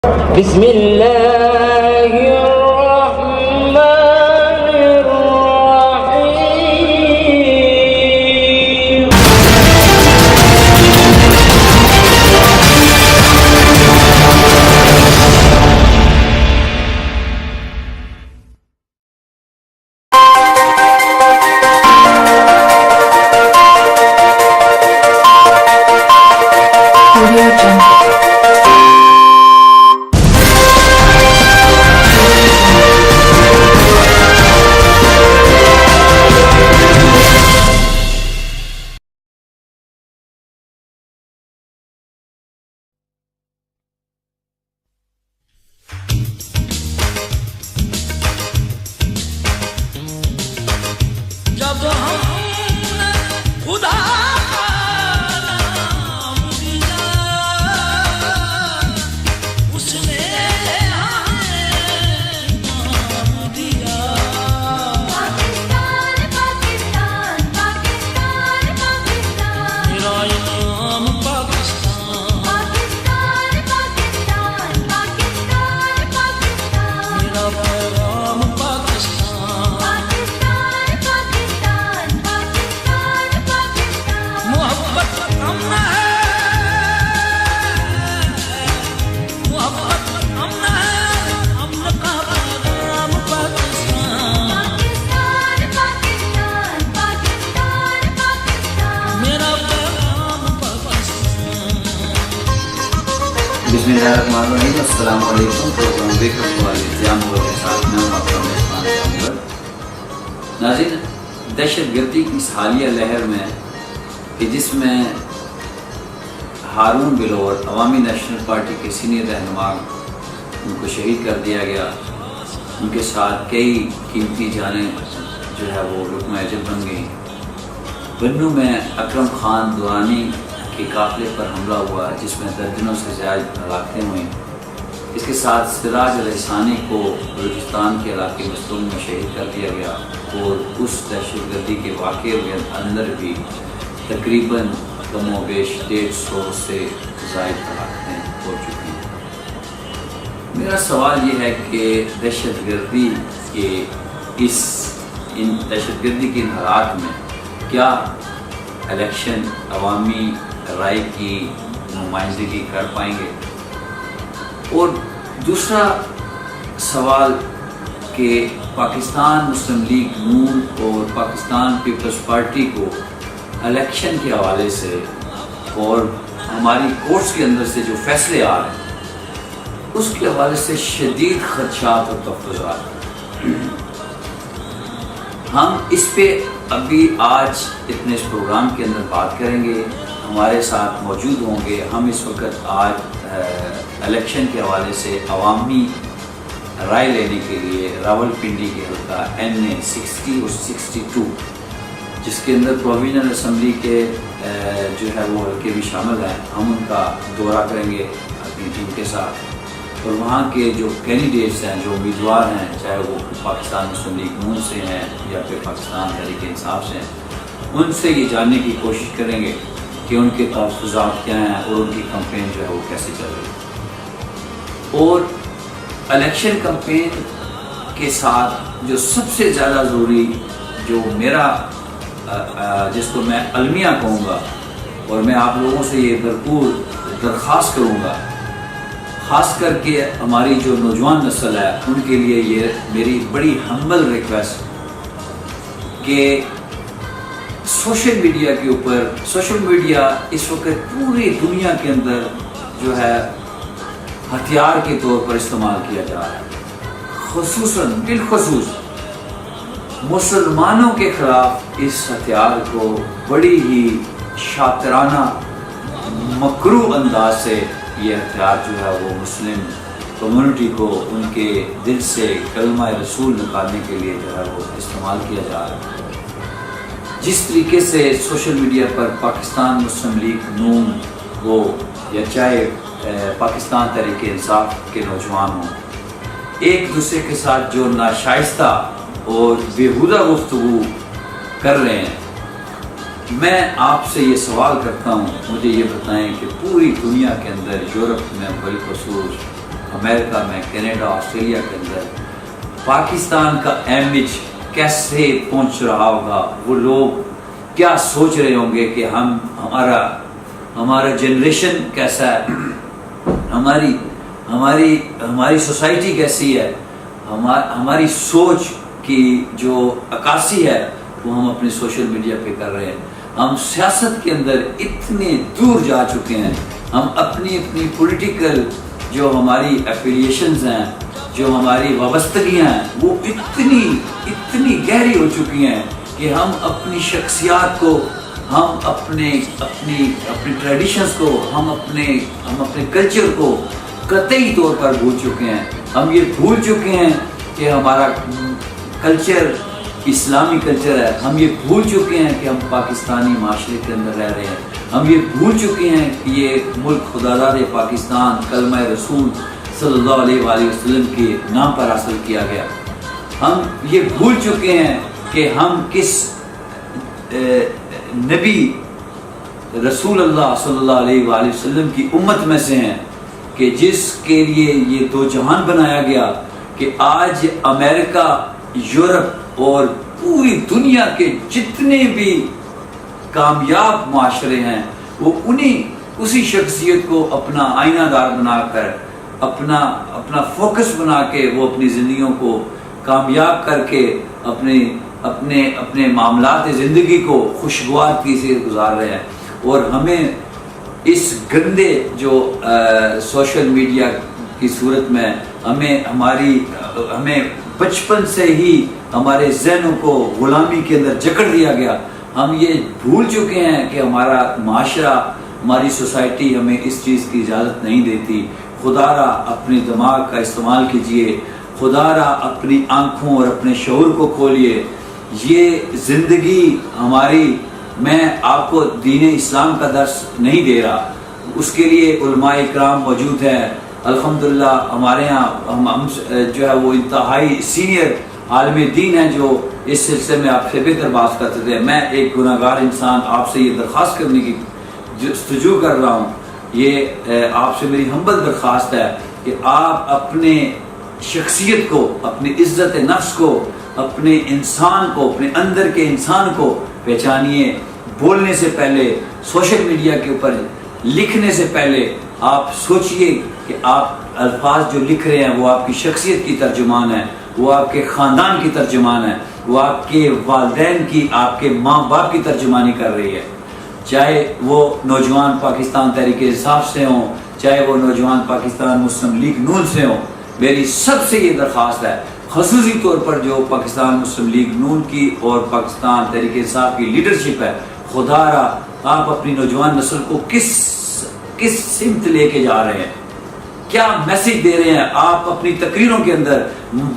بسم اللہ الرحمن الرحیم بسم اللہ الرحمن الرحیم۔ السلام علیکم۔ پروگرام ویکرم والے جام کے ساتھ میں ہوں آپ کا میزبان جانور۔ ناظرین، دہشت گردی کی اس حالیہ لہر میں کہ جس میں ہارون بلور عوامی نیشنل پارٹی کے سینئر رہنما ان کو شہید کر دیا گیا، ان کے ساتھ کئی قیمتی جانیں جو ہے وہ لقمہ اجل بن گئیں۔ بنو میں اکرم خان دورانی کے قافلے پر حملہ ہوا جس میں درجنوں سے زیادہ ہلاکتیں ہوئیں۔ اس کے ساتھ سراج علیہ ثانی کو بلوچستان کے علاقے مستون میں شہید کر دیا گیا، اور اس دہشت گردی کے واقعے کے اندر بھی تقریباً کم و بیش 150 سے زائد ہلاکتیں ہو چکی ہیں۔ میرا سوال یہ ہے کہ دہشت گردی کے ان حالات میں کیا الیکشن عوامی رائے کی نمائندگی کر پائیں گے؟ اور دوسرا سوال کہ پاکستان مسلم لیگ نون اور پاکستان پیپلز پارٹی کو الیکشن کے حوالے سے اور ہماری کورٹس کے اندر سے جو فیصلے آ رہے ہیں اس کے حوالے سے شدید خدشات اور تحفظات۔ ہم اس پہ ابھی آج اتنے اس پروگرام کے اندر بات کریں گے۔ ہمارے ساتھ موجود ہوں گے، ہم اس وقت آج الیکشن کے حوالے سے عوامی رائے لینے کے لیے راولپنڈی کے حلقہ NA 60 اور 62 جس کے اندر پروویژنل اسمبلی کے جو ہے وہ حلقے بھی شامل ہیں، ہم ان کا دورہ کریں گے اپنی ٹیم کے ساتھ، اور وہاں کے جو کینڈیڈیٹس ہیں، جو امیدوار ہیں، چاہے وہ پاکستان مسلم لیگ نون سے ہیں یا پھر پاکستان تحریک انصاف سے ہیں، ان سے یہ جاننے کی کوشش کریں گے کہ ان کے تحفظات کیا ہیں اور ان کی کمپین جو ہے وہ کیسے چل رہی ہے۔ اور الیکشن کمپین کے ساتھ جو سب سے زیادہ ضروری جو میرا جس کو میں المیہ کہوں گا، اور میں آپ لوگوں سے یہ بھرپور درخواست کروں گا، خاص کر کے ہماری جو نوجوان نسل ہے ان کے لیے یہ میری بڑی ہمبل ریکویسٹ کہ سوشل میڈیا کے اوپر سوشل میڈیا اس وقت پوری دنیا کے اندر جو ہے ہتھیار کے طور پر استعمال کیا جا رہا ہے، خصوصاً بالخصوص مسلمانوں کے خلاف اس ہتھیار کو بڑی ہی شاطرانہ مکروہ انداز سے یہ ہتھیار جو ہے وہ مسلم کمیونٹی کو ان کے دل سے کلمہ رسول نکالنے کے لیے جو ہے وہ استعمال کیا جا رہا ہے۔ جس طریقے سے سوشل میڈیا پر پاکستان مسلم لیگ نون ہو یا چاہے پاکستان تحریک انصاف کے نوجوان ہوں، ایک دوسرے کے ساتھ جو ناشائستہ اور بیہودہ گفتگو کر رہے ہیں، میں آپ سے یہ سوال کرتا ہوں، مجھے یہ بتائیں کہ پوری دنیا کے اندر یورپ میں بالخصوص امریکہ میں، کینیڈا، آسٹریلیا کے اندر پاکستان کا امیج کیسے پہنچ رہا ہوگا، وہ لوگ کیا سوچ رہے ہوں گے کہ ہمارا جنریشن کیسا ہے، ہماری سوسائٹی کیسی ہے، ہماری سوچ کی جو عکاسی ہے وہ ہم اپنے سوشل میڈیا پہ کر رہے ہیں۔ ہم سیاست کے اندر اتنے دور جا چکے ہیں، ہم اپنی پولیٹیکل جو ہماری ایفیلیشنز ہیں، جو ہماری وابستگیاں ہیں، وہ اتنی گہری ہو چکی ہیں کہ ہم اپنی شخصیات کو، ہم اپنی ٹریڈیشنز کو، ہم اپنے کلچر کو قطعی طور پر بھول چکے ہیں۔ ہم یہ بھول چکے ہیں کہ ہمارا کلچر اسلامی کلچر ہے، ہم یہ بھول چکے ہیں کہ ہم پاکستانی معاشرے کے اندر رہ رہے ہیں، ہم یہ بھول چکے ہیں کہ یہ ملک خداداد پاکستان کلمہ رسول صلی اللہ علیہ وآلہ وسلم کے نام پر حاصل کیا گیا۔ ہم یہ بھول چکے ہیں کہ ہم کس نبی رسول اللہ صلی اللہ علیہ وآلہ وسلم کی امت میں سے ہیں کہ جس کے لیے یہ دو جہان بنایا گیا کہ آج امریکہ، یورپ اور پوری دنیا کے جتنے بھی کامیاب معاشرے ہیں وہ اسی شخصیت کو اپنا آئینہ دار بنا کر، اپنا فوکس بنا کے وہ اپنی زندگیوں کو کامیاب کر کے اپنے معاملات زندگی کو خوشگوار سے گزار رہے ہیں۔ اور ہمیں اس گندے جو سوشل میڈیا کی صورت میں ہمیں بچپن سے ہی ہمارے ذہنوں کو غلامی کے اندر جکڑ دیا گیا۔ ہم یہ بھول چکے ہیں کہ ہمارا معاشرہ، ہماری سوسائٹی ہمیں اس چیز کی اجازت نہیں دیتی۔ خدا را اپنے دماغ کا استعمال کیجئے، خدا را اپنی آنکھوں اور اپنے شعور کو کھولیے۔ یہ زندگی ہماری، میں آپ کو دین اسلام کا درس نہیں دے رہا، اس کے لیے علماء اکرام موجود ہیں الحمدللہ۔ ہمارے ہاں ہم جو ہے وہ انتہائی سینئر عالم دین ہیں جو اس سلسلے میں آپ سے بہتر بات کرتے تھے۔ میں ایک گناہ گار انسان آپ سے یہ درخواست کرنے کی جستجو کر رہا ہوں، یہ آپ سے میری ہمبل درخواست ہے کہ آپ اپنے شخصیت کو، اپنی عزت نفس کو، اپنے انسان کو، اپنے اندر کے انسان کو پہچانیے۔ بولنے سے پہلے، سوشل میڈیا کے اوپر لکھنے سے پہلے آپ سوچئے کہ آپ الفاظ جو لکھ رہے ہیں وہ آپ کی شخصیت کی ترجمان ہے، وہ آپ کے خاندان کی ترجمان ہے، وہ آپ کے والدین کی، آپ کے ماں باپ کی ترجمانی کر رہی ہے۔ چاہے وہ نوجوان پاکستان تحریک انصاف سے ہوں، چاہے وہ نوجوان پاکستان مسلم لیگ نون سے ہوں، میری سب سے یہ درخواست ہے، خصوصی طور پر جو پاکستان مسلم لیگ نون کی اور پاکستان تحریک انصاف کی لیڈرشپ ہے، خدا را آپ اپنی نوجوان نسل کو کس سمت لے کے جا رہے ہیں، کیا میسج دے رہے ہیں؟ آپ اپنی تقریروں کے اندر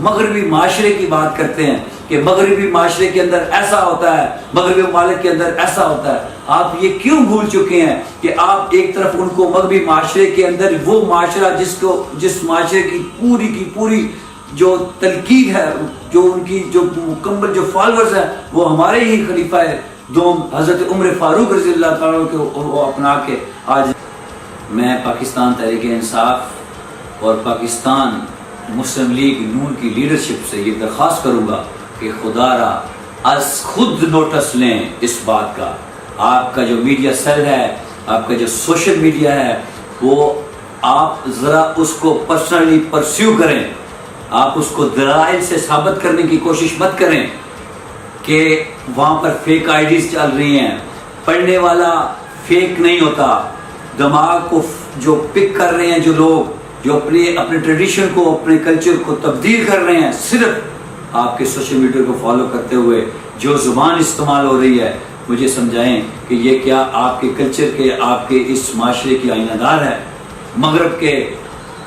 مغربی معاشرے کی بات کرتے ہیں کہ مغربی معاشرے کے اندر ایسا ہوتا ہے، مغربی ممالک کے اندر ایسا ہوتا ہے۔ آپ یہ کیوں بھول چکے ہیں کہ آپ ایک طرف ان کو مغربی معاشرے کے اندر وہ معاشرہ جس معاشرے کی پوری جو تلقین ہے، جو ان کی جو مکمل جو فالورز ہیں وہ ہمارے ہی خلیفہ دوم حضرت عمر فاروق رضی اللہ تعالیٰ کو اپنا کے آج میں پاکستان تحریک انصاف اور پاکستان مسلم لیگ نون کی لیڈرشپ سے یہ درخواست کروں گا کہ خدا را از خود نوٹس لیں اس بات کا۔ آپ کا جو میڈیا سیل ہے، آپ کا جو سوشل میڈیا ہے، وہ آپ ذرا اس کو پرسنلی پرسیو کریں، آپ اس کو دلائل سے ثابت کرنے کی کوشش مت کریں کہ وہاں پر فیک آئی ڈیز چل رہی ہیں۔ پڑھنے والا فیک نہیں ہوتا، دماغ کو جو پک کر رہے ہیں جو لوگ، جو اپنے ٹریڈیشن کو، اپنے کلچر کو تبدیل کر رہے ہیں، صرف آپ کے سوشل میڈیا کو فالو کرتے ہوئے جو زبان استعمال ہو رہی ہے، مجھے سمجھائیں کہ یہ کیا آپ کے کلچر کے، آپ کے اس معاشرے کی آئینہ دار ہے؟ مغرب کے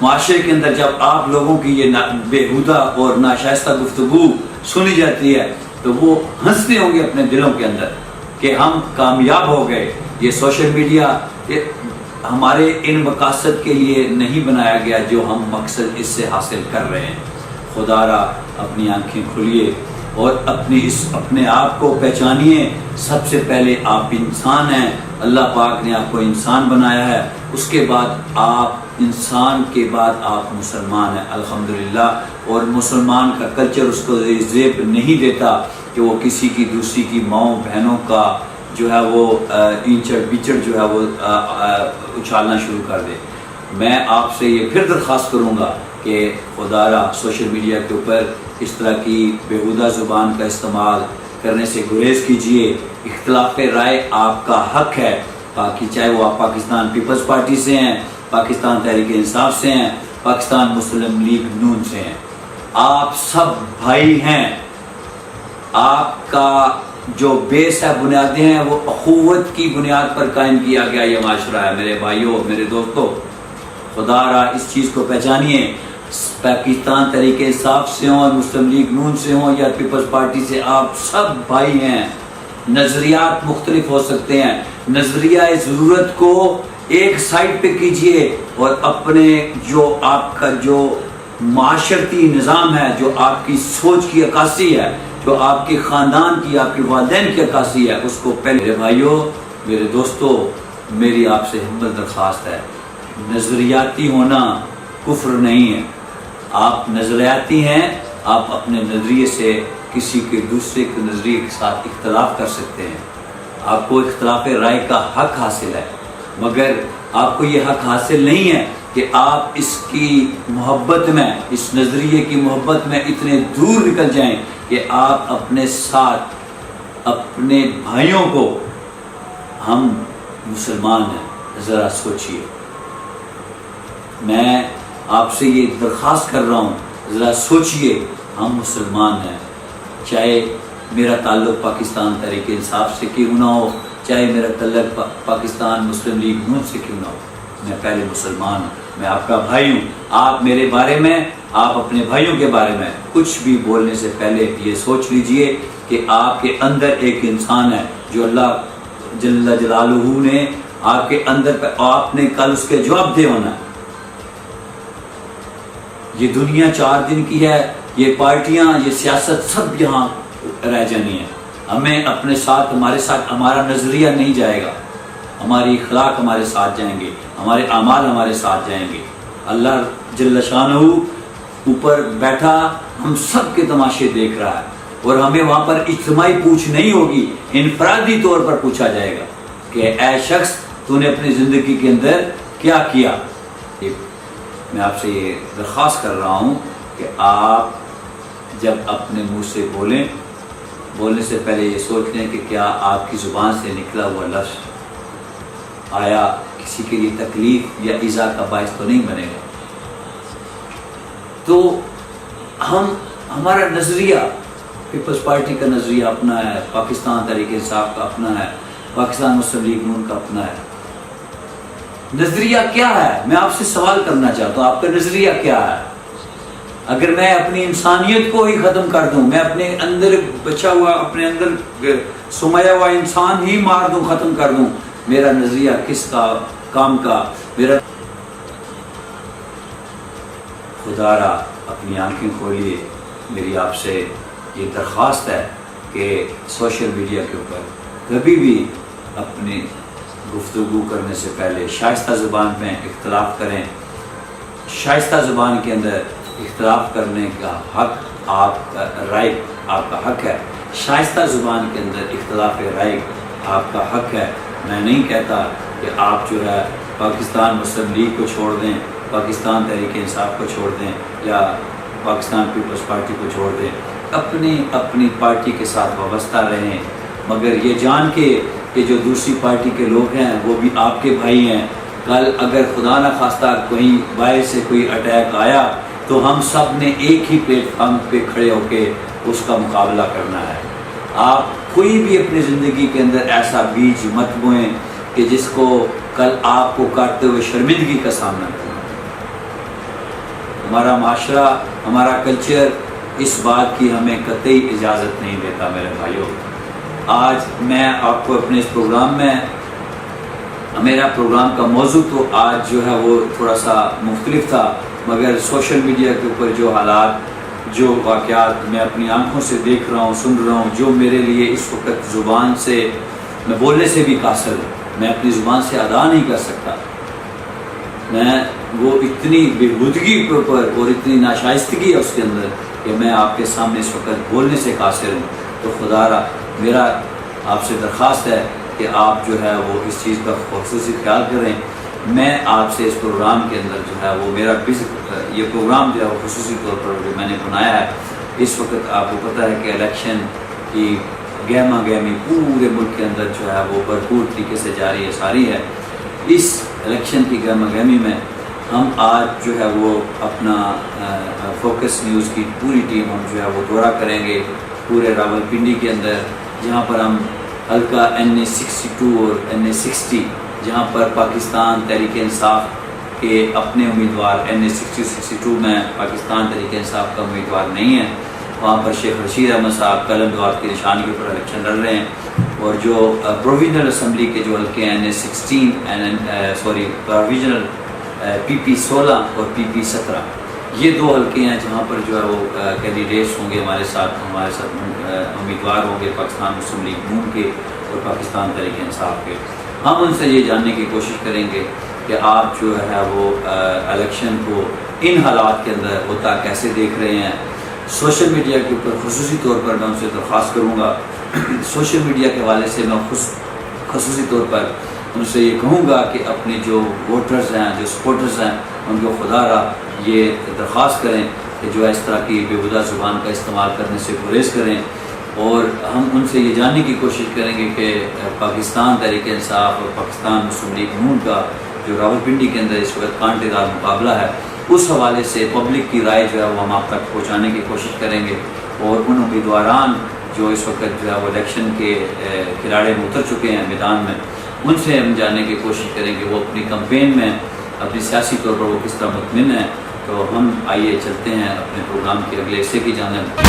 معاشرے کے اندر جب آپ لوگوں کی یہ بےہودہ اور ناشائستہ گفتگو سنی جاتی ہے تو وہ ہنستے ہوں گے اپنے دلوں کے اندر کہ ہم کامیاب ہو گئے۔ یہ سوشل میڈیا ہمارے ان مقاصد کے لیے نہیں بنایا گیا جو ہم مقصد اس سے حاصل کر رہے ہیں۔ خدا را اپنی آنکھیں کھولیے اور اپنے آپ کو پہچانیے۔ سب سے پہلے آپ انسان ہیں، اللہ پاک نے آپ کو انسان بنایا ہے، اس کے بعد آپ انسان کے بعد آپ مسلمان ہیں الحمدللہ، اور مسلمان کا کلچر اس کو زیب نہیں دیتا کہ وہ کسی کی دوسری کی ماؤں بہنوں کا جو ہے وہ اینچڑ بچڑ جو ہے وہ اچھالنا شروع کر دے۔ میں آپ سے یہ پھر درخواست کروں گا کہ خدا را سوشل میڈیا کے اوپر اس طرح کی بیہودہ زبان کا استعمال کرنے سے گریز کیجئے۔ اختلاف رائے آپ کا حق ہے، باقی چاہے وہ آپ پاکستان پیپلز پارٹی سے ہیں، پاکستان تحریک انصاف سے ہیں، پاکستان مسلم لیگ نون سے ہیں، آپ سب بھائی ہیں۔ آپ کا جو بیس ہے، بنیادیں ہیں، وہ اخوت کی بنیاد پر قائم کیا گیا یہ معاشرہ ہے۔ میرے بھائیوں، میرے دوستوں، خدا را اس چیز کو پہچانیے، پاکستان تحریک انصاف سے ہوں اور مسلم لیگ نون سے ہوں یا پیپلز پارٹی سے، آپ سب بھائی ہیں۔ نظریات مختلف ہو سکتے ہیں، نظریہ ضرورت کو ایک سائڈ پہ کیجئے اور اپنے جو آپ کا جو معاشرتی نظام ہے، جو آپ کی سوچ کی عکاسی ہے، جو آپ کے خاندان کی، آپ کے والدین کی عکاسی ہے، اس کو پہلے۔ میرے بھائیوں، میرے دوستوں، میری آپ سے ہمت درخواست ہے، نظریاتی ہونا کفر نہیں ہے۔ آپ نظریاتی ہیں، آپ اپنے نظریے سے کسی کے دوسرے کے نظریے کے ساتھ اختلاف کر سکتے ہیں، آپ کو اختلاف رائے کا حق حاصل ہے، مگر آپ کو یہ حق حاصل نہیں ہے کہ آپ اس کی محبت میں، اس نظریے کی محبت میں اتنے دور نکل جائیں کہ آپ اپنے ساتھ اپنے بھائیوں کو، ہم مسلمان ہیں، ذرا سوچئے۔ میں آپ سے یہ درخواست کر رہا ہوں، ذرا سوچئے، ہم مسلمان ہیں، چاہے میرا تعلق پاکستان تحریک انصاف سے کیوں نہ ہو، چاہے میرا تعلق پاکستان مسلم لیگ نون سے کیوں نہ ہو، میں پہلے مسلمان ہوں، میں آپ کا بھائی ہوں۔ آپ میرے بارے میں، آپ اپنے بھائیوں کے بارے میں کچھ بھی بولنے سے پہلے یہ سوچ لیجئے کہ آپ کے اندر ایک انسان ہے جو اللہ جل جلالہ نے آپ کے اندر پہ، آپ نے کل اس کے جواب دے ہونا ہے۔ یہ دنیا 4 دن کی ہے، یہ پارٹیاں، یہ سیاست سب یہاں رہ جانی ہے۔ ہمیں اپنے ساتھ، ہمارے ساتھ ہمارا نظریہ نہیں جائے گا، ہماری اخلاق ہمارے ساتھ جائیں گے، ہمارے اعمال ہمارے ساتھ جائیں گے۔ اللہ جل شانہ اوپر بیٹھا ہم سب کے تماشے دیکھ رہا ہے، اور ہمیں وہاں پر اجتماعی پوچھ نہیں ہوگی، انفرادی طور پر پوچھا جائے گا کہ اے شخص، تو نے اپنی زندگی کے اندر کیا کیا۔ میں آپ سے یہ درخواست کر رہا ہوں کہ آپ جب اپنے منہ سے بولنے سے پہلے یہ سوچ لیں کہ کیا آپ کی زبان سے نکلا ہوا لفظ آیا کسی کے لیے تکلیف یا ایذا کا باعث تو نہیں بنے گا۔ تو ہمارا نظریہ، پیپلز پارٹی کا نظریہ اپنا ہے، پاکستان تحریک انصاف کا اپنا ہے، پاکستان مسلم لیگ نون کا اپنا ہے۔ نظریہ کیا ہے؟ میں آپ سے سوال کرنا چاہتا ہوں، آپ کا نظریہ کیا ہے؟ اگر میں اپنی انسانیت کو ہی ختم کر دوں، میں اپنے اندر بچا ہوا، اپنے اندر سمایا ہوا انسان ہی مار دوں، ختم کر دوں، میرا نظریہ کس کا کام کا؟ میرا خدا را اپنی آنکھیں کھولیے۔ میری آپ سے یہ درخواست ہے کہ سوشل میڈیا کے اوپر کبھی بھی اپنی گفتگو کرنے سے پہلے شائستہ زبان میں اختلاف کریں۔ شائستہ زبان کے اندر اختلاف کرنے کا حق آپ کا، رائے آپ کا حق ہے۔ شائستہ زبان کے اندر اختلاف رائے آپ کا حق ہے۔ میں نہیں کہتا کہ آپ جو ہے پاکستان مسلم لیگ کو چھوڑ دیں، پاکستان تحریک انصاف کو چھوڑ دیں یا پاکستان پیپلز پارٹی کو چھوڑ دیں، اپنی پارٹی کے ساتھ وابستہ رہیں، مگر یہ جان کے کہ جو دوسری پارٹی کے لوگ ہیں وہ بھی آپ کے بھائی ہیں۔ کل اگر خدا نہ خواستہ کہیں باہر سے کوئی اٹیک آیا تو ہم سب نے ایک ہی پلیٹ فارم پہ کھڑے ہو کے اس کا مقابلہ کرنا ہے۔ آپ کوئی بھی اپنی زندگی کے اندر ایسا بیج مت بوئیں کہ جس کو کل آپ کو کاٹتے ہوئے شرمندگی کا سامنا کرنا۔ ہمارا معاشرہ، ہمارا کلچر اس بات کی ہمیں قطعی اجازت نہیں دیتا۔ میرے بھائیوں، آج میں آپ کو اپنے اس پروگرام میں، میرا پروگرام کا موضوع تو آج جو ہے وہ تھوڑا سا مختلف تھا، مگر سوشل میڈیا کے اوپر جو حالات، جو واقعات میں اپنی آنکھوں سے دیکھ رہا ہوں، سن رہا ہوں، جو میرے لیے اس وقت زبان سے، میں بولنے سے بھی قاصر ہوں، میں اپنی زبان سے ادا نہیں کر سکتا۔ میں وہ اتنی بےہودگی پر اور اتنی ناشائستگی ہے اس کے اندر کہ میں آپ کے سامنے اس وقت بولنے سے قاصر ہوں. تو خدا را میرا آپ سے درخواست ہے کہ آپ جو ہے وہ اس چیز کا خصوصی خیال کریں. میں آپ سے اس پروگرام کے اندر جو ہے وہ میرا یہ پروگرام جو ہے وہ خصوصی طور پر جو میں نے بنایا ہے. اس وقت آپ کو پتہ ہے کہ الیکشن کی گہما گہمی پورے ملک کے اندر جو ہے وہ بھرپور طریقے سے جاری ہے ساری ہے. اس الیکشن کی گہما گہمی میں ہم آج جو ہے وہ اپنا فوکس نیوز کی پوری ٹیم ہم جو ہے وہ دورہ کریں گے پورے راولپنڈی کے اندر، جہاں پر ہم حلقہ NA62 اور NA60 جہاں پر پاکستان تحریک انصاف کے اپنے امیدوار NA62 میں پاکستان تحریک انصاف کا امیدوار نہیں ہے، وہاں پر شیخ رشید احمد صاحب قلم دعات کی نشانی کے اوپر الیکشن لڑ رہے ہیں. اور جو پروویژنل اسمبلی کے جو حلقے ہیں پروویژنل PP16 اور PP17 یہ 2 حلقے ہیں جہاں پر جو ہے وہ کینڈیڈیٹس ہوں گے ہمارے ساتھ امیدوار ہوں گے پاکستان مسلم لیگ نون کے اور پاکستان تحریک انصاف کے. ہم ان سے یہ جاننے کی کوشش کریں گے کہ آپ جو ہے وہ الیکشن کو ان حالات کے اندر ہوتا کیسے دیکھ رہے ہیں. سوشل میڈیا کے اوپر خصوصی طور پر میں ان سے درخواست کروں گا، سوشل میڈیا کے حوالے سے میں خصوصی طور پر ان سے یہ کہوں گا کہ اپنے جو ووٹرز ہیں جو سپورٹرز ہیں ان کو خدا را یہ درخواست کریں کہ جو اس طرح کی بےہودہ زبان کا استعمال کرنے سے گریز کریں. اور ہم ان سے یہ جاننے کی کوشش کریں گے کہ پاکستان تحریک انصاف اور پاکستان مسلم لیگ نون کا جو راولپنڈی کے اندر اس وقت کانٹے دار مقابلہ ہے اس حوالے سے پبلک کی رائے جو ہے وہ ہم آپ تک پہنچانے کی کوشش کریں گے. اور ان امیدواران جو اس وقت جو ہے وہ الیکشن کے کھلاڑے میں اتر چکے ہیں میدان میں ان سے ہم جاننے کی کوشش کریں کہ وہ اپنی کمپین میں اپنی سیاسی طور پر وہ کس طرح مطمئن ہیں. تو ہم آئیے چلتے ہیں اپنے پروگرام کے اگلے حصے کی جانب.